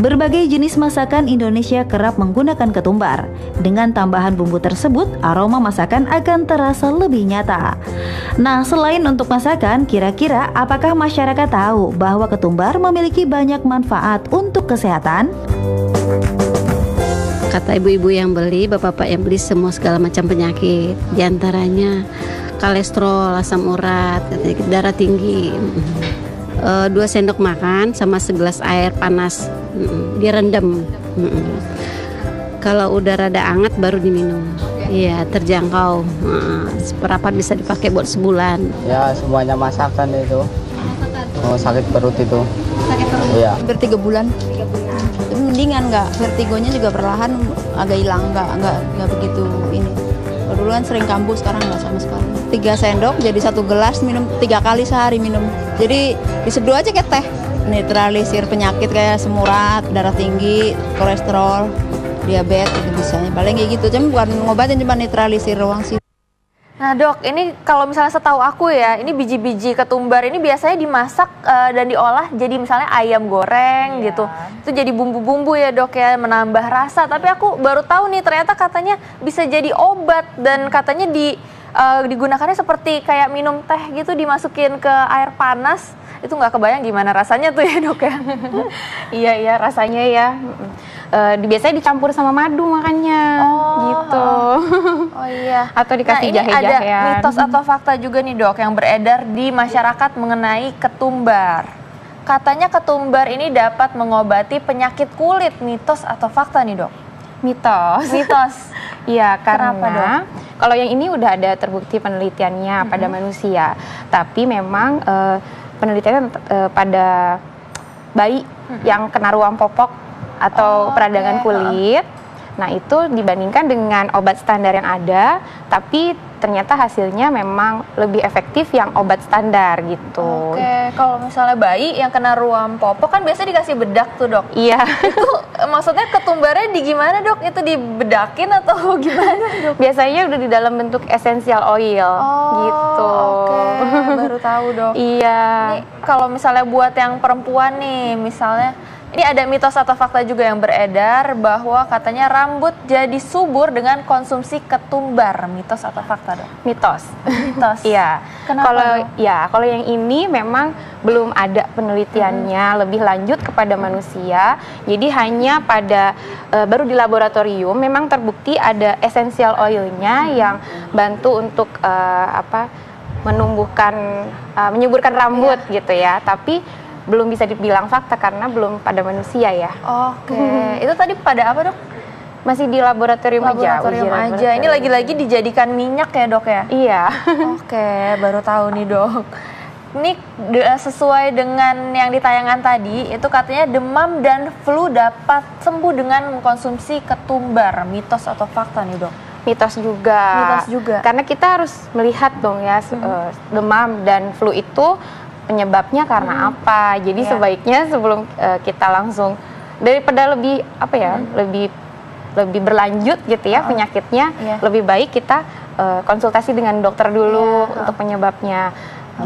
Berbagai jenis masakan Indonesia kerap menggunakan ketumbar. Dengan tambahan bumbu tersebut, aroma masakan akan terasa lebih nyata. Nah, selain untuk masakan, kira-kira apakah masyarakat tahu bahwa ketumbar memiliki banyak manfaat untuk kesehatan? Kata ibu-ibu yang beli, bapak-bapak yang beli, semua segala macam penyakit. Di antaranya kolesterol, asam urat, darah tinggi. 2 sendok makan sama segelas air panas, direndam. Kalau udah rada anget baru diminum. Iya, terjangkau. Seperempat bisa dipakai buat sebulan. Ya, semuanya masakan itu. Oh, sakit perut itu. Sakit perut? Iya. Hampir 3 bulan. Mendingan nggak, vertigonya juga perlahan agak hilang, nggak begitu ini. Dulu kan sering kambuh, sekarang nggak sama sekali. 3 sendok jadi 1 gelas, minum 3 kali sehari minum. Jadi diseduh aja kayak teh. Netralisir penyakit kayak asam urat, darah tinggi, kolesterol, diabetes itu bisanya. Paling kayak gitu, cuma bukan ngobatin, cuma netralisir doang sih. Nah dok, ini kalau misalnya setahu aku ya, ini biji-biji ketumbar ini biasanya dimasak dan diolah jadi misalnya ayam goreng gitu. Itu jadi bumbu-bumbu ya dok ya, menambah rasa. Tapi aku baru tahu nih ternyata katanya bisa jadi obat dan katanya digunakannya seperti kayak minum teh gitu, dimasukin ke air panas. Itu nggak kebayang gimana rasanya tuh ya dok ya. Iya rasanya ya. Biasanya dicampur sama madu makanya gitu. Oh iya. Atau dikasih jahe-jahean. Nah ini ada mitos atau fakta juga nih dok yang beredar di masyarakat mengenai ketumbar. Katanya ketumbar ini dapat mengobati penyakit kulit. Mitos atau fakta nih dok? Mitos. Mitos. Iya, Kenapa, karena kalau yang ini udah ada terbukti penelitiannya pada manusia. Tapi memang penelitiannya pada bayi yang kena ruam popok atau peradangan kulit. Nah, itu dibandingkan dengan obat standar yang ada, tapi ternyata hasilnya memang lebih efektif yang obat standar gitu. Oke, kalau misalnya bayi yang kena ruam popok kan biasanya dikasih bedak tuh dok. Iya. Itu maksudnya ketumbarnya di gimana dok? Itu dibedakin atau gimana dok? Biasanya udah di dalam bentuk essential oil gitu. Oke, baru tahu dok. Iya. Ini kalau misalnya buat yang perempuan nih, misalnya ini ada mitos atau fakta juga yang beredar bahwa katanya rambut jadi subur dengan konsumsi ketumbar. Mitos atau fakta dok? Mitos. Mitos. Iya. Kenapa? Kalau yang ini memang belum ada penelitiannya lebih lanjut kepada manusia. Jadi hanya pada baru di laboratorium memang terbukti ada essential oilnya yang bantu untuk menumbuhkan, menyuburkan rambut gitu ya. Tapi belum bisa dibilang fakta karena belum pada manusia ya. Oke. Itu tadi pada apa dok? Masih di laboratorium aja. Ini lagi-lagi dijadikan minyak ya dok ya? Iya. Oke, baru tahu nih dok. Ini sesuai dengan yang di tayangan tadi, itu katanya demam dan flu dapat sembuh dengan mengkonsumsi ketumbar. Mitos atau fakta nih dok? Mitos juga. Mitos juga. Karena kita harus melihat dong ya, demam dan flu itu penyebabnya karena apa. Jadi sebaiknya sebelum kita langsung, daripada lebih lebih berlanjut gitu ya penyakitnya, lebih baik kita konsultasi dengan dokter dulu untuk penyebabnya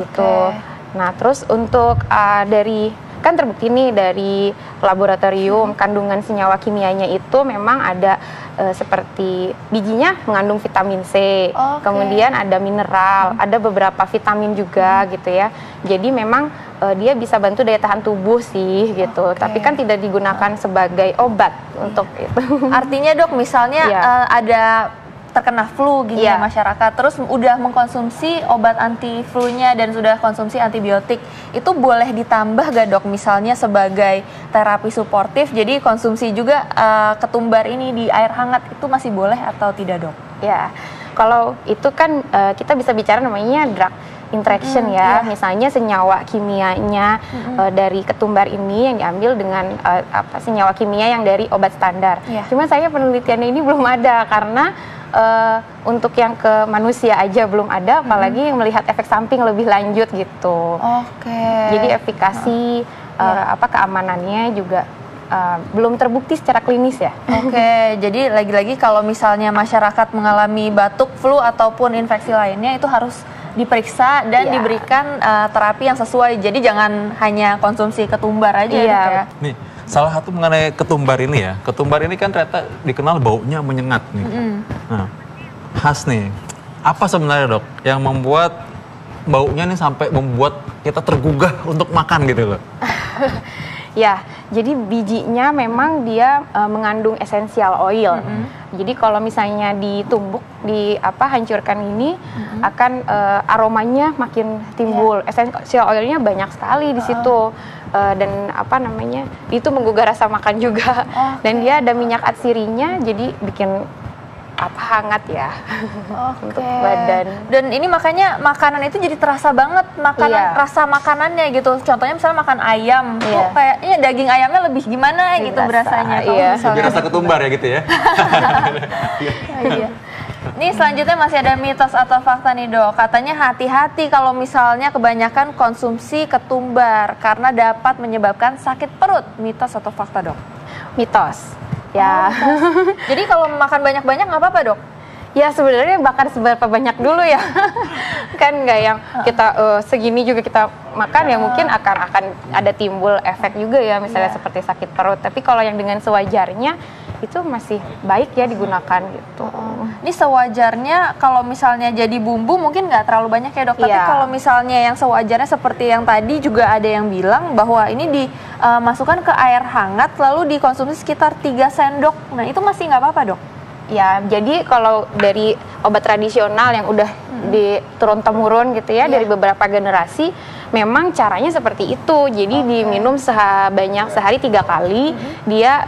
gitu. Nah, terus untuk kan terbukti nih dari laboratorium kandungan senyawa kimianya itu memang ada seperti bijinya mengandung vitamin C, kemudian ada mineral, ada beberapa vitamin juga gitu ya. Jadi memang dia bisa bantu daya tahan tubuh sih gitu. Tapi kan tidak digunakan sebagai obat untuk itu. Artinya dok, misalnya ada terkena flu gitu ya masyarakat, terus udah mengkonsumsi obat anti flu-nya dan sudah konsumsi antibiotik, itu boleh ditambah gak dok misalnya sebagai terapi suportif, jadi konsumsi juga ketumbar ini di air hangat, itu masih boleh atau tidak dok? Ya, kalau itu kan kita bisa bicara namanya drug interaction ya. Misalnya senyawa kimianya dari ketumbar ini yang diambil dengan senyawa kimia yang dari obat standar. Cuma saya penelitiannya ini belum ada karena untuk yang ke manusia aja belum ada, apalagi melihat efek samping lebih lanjut gitu. Jadi efikasi keamanannya juga belum terbukti secara klinis ya. Jadi lagi-lagi kalau misalnya masyarakat mengalami batuk, flu ataupun infeksi lainnya itu harus diperiksa dan diberikan terapi yang sesuai. Jadi jangan hanya konsumsi ketumbar aja ya. Nih, salah satu mengenai ketumbar ini ya. Ketumbar ini kan ternyata dikenal baunya menyengat nih. Nah, khas nih. Apa sebenarnya dok yang membuat baunya nih sampai membuat kita tergugah untuk makan gitu loh? Ya, jadi bijinya memang dia mengandung essential oil. Jadi kalau misalnya ditumbuk, hancurkan ini, akan aromanya makin timbul. Essential oilnya banyak sekali di situ. Dan itu menggugah rasa makan juga. Dan dia ada minyak atsirinya, jadi bikin hangat ya untuk badan. Dan ini makanya makanan itu jadi terasa banget rasa makanannya gitu. Contohnya misalnya makan ayam, tuh kayaknya daging ayamnya lebih gimana gitu berasanya. Lebih rasa ketumbar ya gitu ya. Nih selanjutnya masih ada mitos atau fakta nih dok. Katanya hati-hati kalau misalnya kebanyakan konsumsi ketumbar karena dapat menyebabkan sakit perut. Mitos atau fakta dok? Mitos. Ya. Jadi kalau makan banyak-banyak nggak apa-apa dok? Ya sebenarnya bakar seberapa banyak dulu ya. Kan nggak yang kita segini juga kita makan ya mungkin akan ada timbul efek juga ya misalnya seperti sakit perut. Tapi kalau yang dengan sewajarnya itu masih baik ya digunakan gitu. Ini sewajarnya kalau misalnya jadi bumbu mungkin nggak terlalu banyak ya dok. Tapi kalau misalnya yang sewajarnya seperti yang tadi juga ada yang bilang bahwa ini dimasukkan ke air hangat lalu dikonsumsi sekitar 3 sendok. Nah itu masih nggak apa-apa dok? Ya, jadi kalau dari obat tradisional yang udah diturun-temurun gitu ya dari beberapa generasi, memang caranya seperti itu. Jadi diminum sebanyak sehari 3 kali. Dia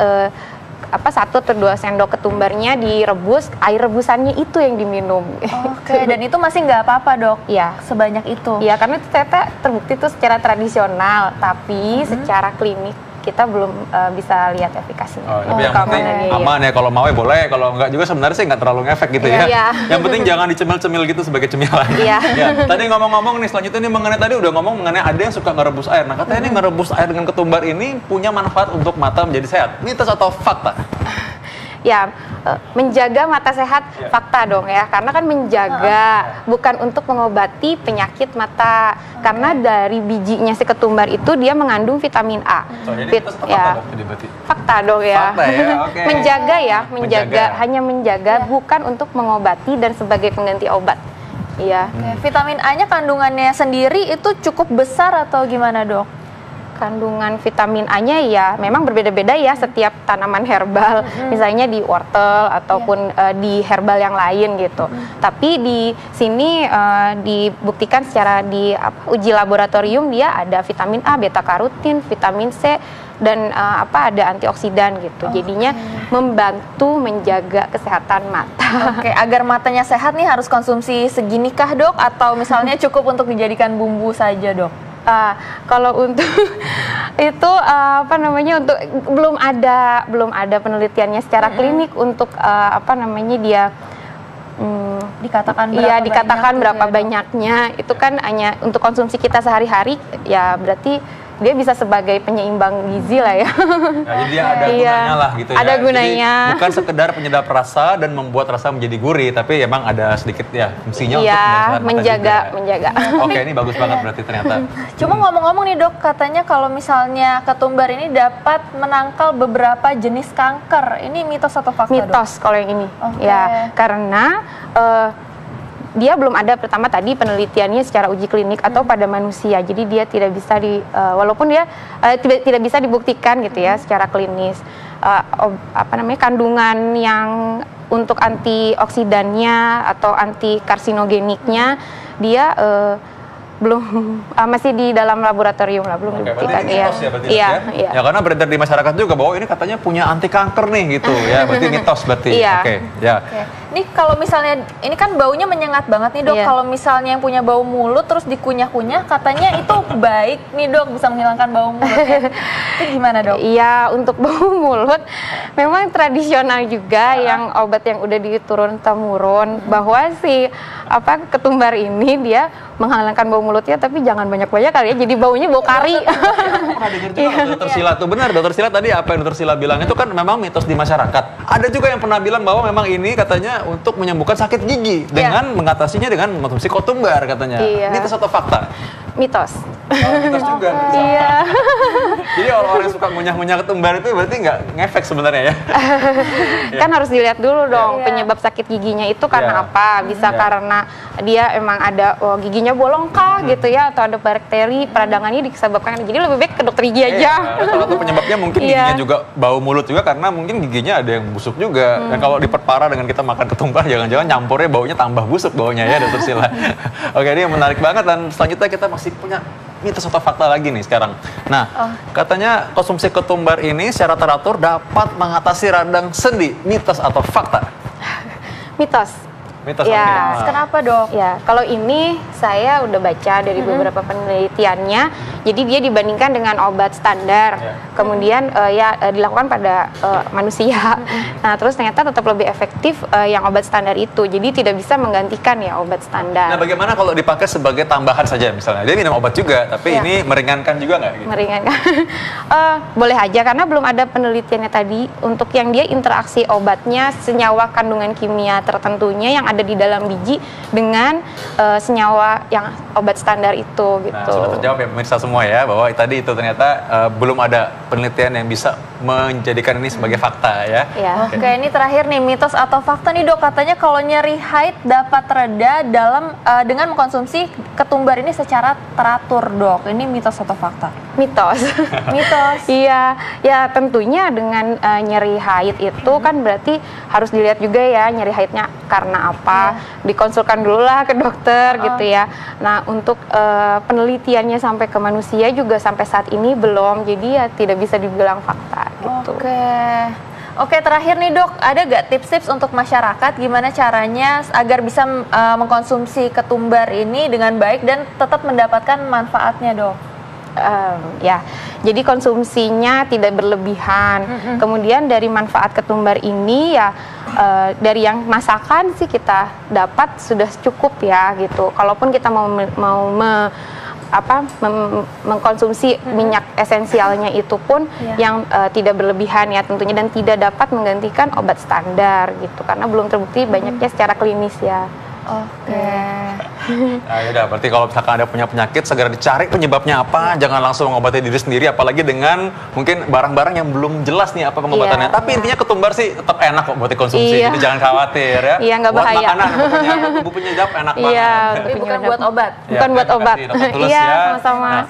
1 atau 2 sendok ketumbarnya direbus, air rebusannya itu yang diminum. Dan itu masih nggak apa-apa dok? Ya, sebanyak itu. Ya, karena itu ternyata terbukti itu secara tradisional, tapi secara klinik kita belum bisa lihat efikasinya. Tapi yang penting aman ya, kalau mau boleh, kalau enggak juga sebenarnya sih nggak terlalu ngefek gitu ya. Yang penting jangan dicemil-cemil gitu sebagai cemilan. Tadi ngomong-ngomong nih, selanjutnya nih mengenai tadi udah ngomong mengenai ada yang suka ngerebus air. Nah katanya ini ngerebus air dengan ketumbar ini punya manfaat untuk mata menjadi sehat. Mitos atau fakta? Ya, menjaga mata sehat fakta dong ya, karena kan menjaga bukan untuk mengobati penyakit mata, karena dari bijinya si ketumbar itu dia mengandung vitamin A. Fakta dong ya. Fakta ya, menjaga hanya menjaga bukan untuk mengobati dan sebagai pengganti obat. Vitamin A-nya kandungannya sendiri itu cukup besar atau gimana dok? Kandungan vitamin A-nya ya memang berbeda-beda ya setiap tanaman herbal, misalnya di wortel ataupun di herbal yang lain gitu. Tapi di sini dibuktikan secara uji laboratorium dia ada vitamin A, beta karotin, vitamin C dan ada antioksidan gitu. Jadinya membantu menjaga kesehatan mata. Agar matanya sehat nih harus konsumsi seginikah dok atau misalnya cukup untuk dijadikan bumbu saja dok? Kalau untuk itu untuk belum ada penelitiannya secara klinik untuk dia dikatakan berapa banyaknya. Itu kan hanya untuk konsumsi kita sehari-hari ya, berarti dia bisa sebagai penyeimbang gizi lah ya. Nah, jadi dia ada gunanya lah gitu ya. Ada gunanya. Jadi bukan sekedar penyedap rasa dan membuat rasa menjadi gurih, tapi emang ada sedikit ya fungsinya untuk menjaga. Oke, ini bagus banget berarti ternyata. Cuma ngomong-ngomong nih dok, katanya kalau misalnya ketumbar ini dapat menangkal beberapa jenis kanker. Ini mitos atau fakta dok? Mitos kalau yang ini. Ya, karena dia belum ada pertama tadi penelitiannya secara uji klinik atau pada manusia, jadi dia tidak bisa walaupun dia tidak bisa dibuktikan gitu ya secara klinis kandungan yang untuk antioksidannya atau anti karsinogeniknya dia Belum, masih di dalam laboratorium lah, belum dibuktikan. Iya, iya. Ya karena beredar di masyarakat juga bahwa ini katanya punya anti kanker nih gitu ya, berarti mitos berarti. Iya. Oke, ya. Ini kalau misalnya, ini kan baunya menyengat banget nih dok, kalau misalnya yang punya bau mulut terus dikunyah-kunyah, katanya itu baik nih dok, bisa menghilangkan bau mulut ya. Itu gimana dok? Iya, untuk bau mulut memang tradisional juga yang obat yang udah diturun-temurun, bahwa si ketumbar ini dia menghilangkan bau mulutnya, tapi jangan banyak-banyak kali ya, jadi baunya bau kari. Pernah dengar juga dokter Sila tuh, benar dokter Sila tadi apa yang dokter Sila bilang itu kan memang mitos di masyarakat. Ada juga yang pernah bilang bahwa memang ini katanya untuk menyembuhkan sakit gigi dengan mengatasinya dengan mengkonsumsi ketumbar katanya. Mitos atau fakta? Mitos. Mitos juga. Iya. Jadi orang-orang yang suka ngunyah-ngunyah ketumbar itu berarti nggak ngefek sebenarnya ya? Kan harus dilihat dulu dong penyebab sakit giginya itu karena apa? Bisa karena dia emang ada giginya bolong kah gitu ya, atau ada bakteri peradangannya disebabkan. Jadi lebih baik ke dokter gigi aja. Salah satu penyebabnya mungkin giginya juga bau mulut juga karena mungkin giginya ada yang busuk juga. Dan kalau diperparah dengan kita makan ketumbar, jangan-jangan nyampurnya baunya tambah busuk baunya ya dokter Sila. Oke, ini menarik banget, dan selanjutnya kita masih punya mitos atau fakta lagi nih sekarang. Nah, katanya konsumsi ketumbar ini secara teratur dapat mengatasi radang sendi. Mitos atau fakta? Mitos. Mitos. Ya, kenapa dok? Ya, kalau ini saya udah baca dari beberapa penelitiannya. Jadi dia dibandingkan dengan obat standar, kemudian dilakukan pada manusia. Nah, terus ternyata tetap lebih efektif yang obat standar itu. Jadi tidak bisa menggantikan ya obat standar. Nah, bagaimana kalau dipakai sebagai tambahan saja misalnya? Dia minum obat juga, tapi ini meringankan juga nggak? Gitu? Meringankan. Boleh aja, karena belum ada penelitiannya tadi untuk yang dia interaksi obatnya, senyawa kandungan kimia tertentunya yang ada di dalam biji dengan senyawa yang obat standar itu gitu. Nah, sudah terjawab ya pemirsa semua ya, bahwa tadi itu ternyata belum ada penelitian yang bisa menjadikan ini sebagai fakta ya. Oke, ini terakhir nih, mitos atau fakta nih dok, katanya kalau nyeri haid dapat reda dengan mengkonsumsi ketumbar ini secara teratur dok. Ini mitos atau fakta? Mitos. Mitos. Iya, ya tentunya dengan nyeri haid itu kan berarti harus dilihat juga ya nyeri haidnya karena apa. Dikonsulkan dulu lah ke dokter gitu ya. Nah, untuk penelitiannya sampai ke manusia juga sampai saat ini belum, jadi ya tidak bisa dibilang fakta gitu. Oke, terakhir nih dok, ada gak tips-tips untuk masyarakat gimana caranya agar bisa mengkonsumsi ketumbar ini dengan baik dan tetap mendapatkan manfaatnya dok? Ya, jadi konsumsinya tidak berlebihan. Kemudian dari manfaat ketumbar ini ya dari yang masakan sih kita dapat sudah cukup ya gitu. Kalaupun kita mau mengkonsumsi minyak esensialnya itu pun yang tidak berlebihan ya tentunya, dan tidak dapat menggantikan obat standar gitu karena belum terbukti banyaknya secara klinis ya. Nah, yaudah, berarti kalau misalkan ada punya penyakit segera dicari penyebabnya apa, jangan langsung mengobati diri sendiri, apalagi dengan mungkin barang-barang yang belum jelas nih apa pengobatannya. Tapi intinya ketumbar sih tetap enak kok buat dikonsumsi, jadi jangan khawatir ya. Iya, nggak bahaya. Buat makanan, pokoknya bumbu penyedap enak banget. Tapi bukan buat obat. Bukan buat obat. Iya, sama-sama.